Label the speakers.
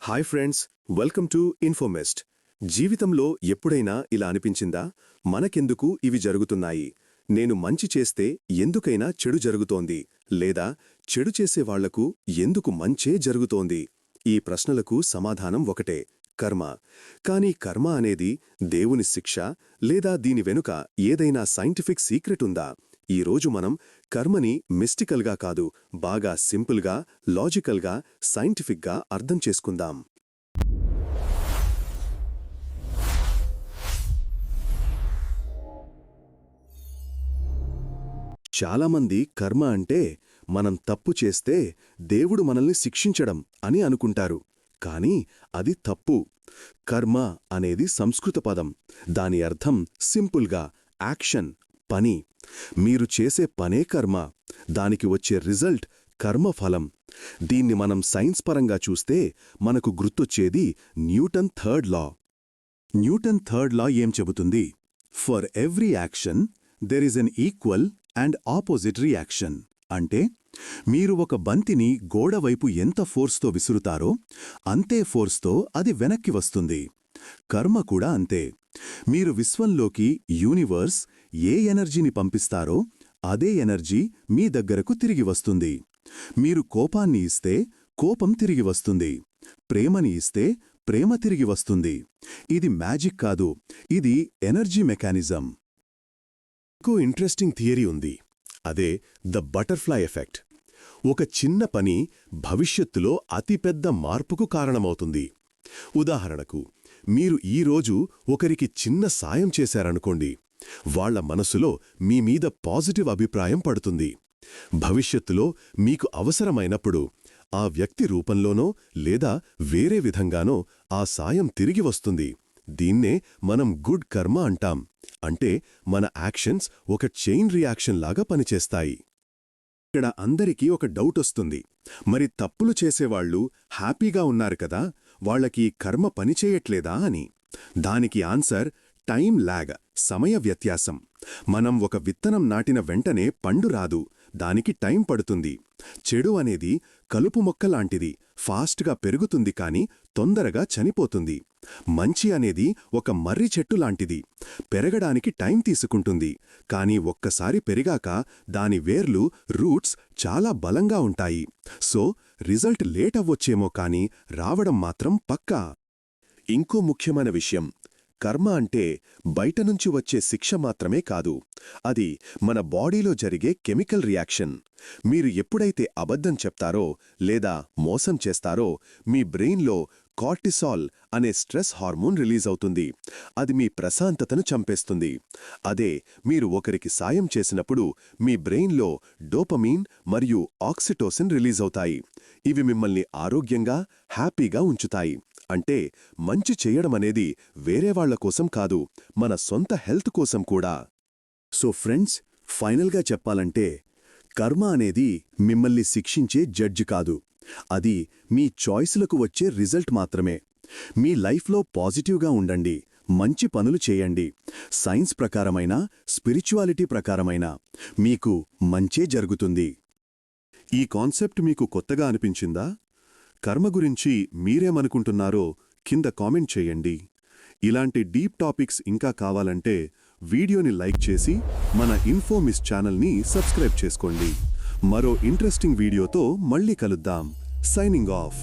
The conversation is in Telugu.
Speaker 1: Hi friends, welcome to Infomist. జీవితంలో ఎప్పుడైనా ఇలా అనిపించిందా? మనకెందుకు ఇవి జరుగుతున్నాయి? నేను మంచి చేస్తే ఎందుకైనా చెడు జరుగుతోంది? లేదా చెడు చేసేవాళ్లకు ఎందుకు మంచే జరుగుతోంది? ఈ ప్రశ్నలకు సమాధానం ఒకటే: కర్మ. కానీ కర్మ అనేది దేవుని శిక్ష, లేదా దీని వెనుక ఏదైనా సైంటిఫిక్ సీక్రెట్ ఉందా? ఈరోజు మనం కర్మని మిస్టికల్గా కాదు, బాగా సింపుల్గా, లాజికల్గా, సైంటిఫిక్గా అర్థం చేసుకుందాం. చాలామంది కర్మ అంటే మనం తప్పు చేస్తే దేవుడు మనల్ని శిక్షించడం అని అనుకుంటారు. కానీ అది తప్పు. కర్మ అనేది సంస్కృత పదం. దాని అర్థం సింపుల్గా యాక్షన్, పని. మీరు చేసే పనే కర్మ. దానికి వచ్చే రిజల్ట్ కర్మఫలం. దీన్ని మనం సైన్స్ పరంగా చూస్తే మనకు గుర్తొచ్చేది Newton third law. Newton third law ఏం చెబుతుంది? For every action there is an equal and opposite reaction. అంటే మీరు ఒక బంతిని గోడవైపు ఎంత ఫోర్స్తో విసురుతారో అంతే ఫోర్స్తో అది వెనక్కి వస్తుంది. కర్మ కూడా అంతే. మీరు విశ్వంలోకి, యూనివర్స్ ఏ ఎనర్జీని పంపిస్తారో అదే ఎనర్జీ మీ దగ్గరకు తిరిగి వస్తుంది. మీరు కోపాన్ని ఇస్తే కోపం తిరిగి వస్తుంది. ప్రేమని ఇస్తే ప్రేమ తిరిగి వస్తుంది. ఇది మ్యాజిక్ కాదు, ఇది ఎనర్జీ మెకానిజం. ఇంకో ఇంట్రెస్టింగ్ థియరీ ఉంది. అదే ద బటర్ఫ్లై ఎఫెక్ట్. ఒక చిన్న పని భవిష్యత్తులో అతిపెద్ద మార్పుకు కారణమవుతుంది. ఉదాహరణకు, మీరు ఈరోజు ఒకరికి చిన్న సాయం చేశారనుకోండి, వాళ్ల మనసులో మీమీద పాజిటివ్ అభిప్రాయం పడుతుంది. భవిష్యత్తులో మీకు అవసరమైనప్పుడు ఆ వ్యక్తి రూపంలోనో లేదా వేరే విధంగానో ఆ సాయం తిరిగి వస్తుంది. దీన్నే మనం గుడ్ కర్మ అంటాం. అంటే మన యాక్షన్స్ ఒక చైన్ రియాక్షన్ లాగా పనిచేస్తాయి. ఇక్కడ అందరికీ ఒక డౌట్ వస్తుంది. మరి తప్పులు చేసేవాళ్లు హ్యాపీగా ఉన్నారు కదా, వాళ్లకి కర్మ పనిచేయట్లేదా అని. దానికి ఆన్సర్ టైం ల్యాగ్, సమయ వ్యత్యాసం. మనం ఒక విత్తనం నాటిన వెంటనే పండు రాదు, దానికి టైం పడుతుంది. చెడు అనేది కలుపు మొక్క లాంటిది, ఫాస్ట్గా పెరుగుతుంది కానీ తొందరగా చనిపోతుంది. మంచి అనేది ఒక మర్రి చెట్టు లాంటిది, పెరగడానికి టైం తీసుకుంటుంది. కానీ ఒక్కసారి పెరిగాక దాని వేర్లు, రూట్స్ చాలా బలంగా ఉంటాయి. సో రిజల్ట్ లేట్ అవ్వొచ్చేమో కానీ రావడం మాత్రం పక్కా. ఇంకో ముఖ్యమైన విషయం, కర్మ అంటే బయటనుంచి వచ్చే శిక్ష మాత్రమే కాదు, అది మన బాడీలో జరిగే కెమికల్ రియాక్షన్. మీరు ఎప్పుడైతే అబద్ధం చెప్తారో లేదా మోసం చేస్తారో మీ బ్రెయిన్లో కార్టిసాల్ అనే స్ట్రెస్ హార్మోన్ రిలీజ్ అవుతుంది. అది మీ ప్రశాంతతను చంపేస్తుంది. అదే మీరు ఒకరికి సాయం చేసినప్పుడు మీ బ్రెయిన్లో డోపమీన్ మరియు ఆక్సిటోసిన్ రిలీజ్ అవుతాయి. ఇవి మిమ్మల్ని ఆరోగ్యంగా, హ్యాపీగా ఉంచుతాయి. అంటే మంచి చేయడమనేది వేరేవాళ్ల కోసం కాదు, మన సొంత హెల్త్ కోసం కూడా. సో ఫ్రెండ్స్, ఫైనల్గా చెప్పాలంటే కర్మ అనేది మిమ్మల్ని శిక్షించే జడ్జి కాదు, అది మీ చాయిస్లకు వచ్చే రిజల్ట్ మాత్రమే. మీ లైఫ్లో పాజిటివ్గా ఉండండి, మంచి పనులు చేయండి. సైన్స్ ప్రకారమైనా, స్పిరిచువాలిటీ ప్రకారమైనా మీకు మంచే జరుగుతుంది. ఈ కాన్సెప్ట్ మీకు కొత్తగా అనిపించిందా? కర్మ గురించి మీరేమనుకుంటున్నారో కింద కామెంట్ చేయండి. ఇలాంటి డీప్ టాపిక్స్ ఇంకా కావాలంటే వీడియోని లైక్ చేసి మన ఇన్ఫోమిస్ట్ ఛానల్ని సబ్స్క్రైబ్ చేసుకోండి. మరో ఇంట్రెస్టింగ్ వీడియోతో మళ్ళీ కలుద్దాం. Signing off.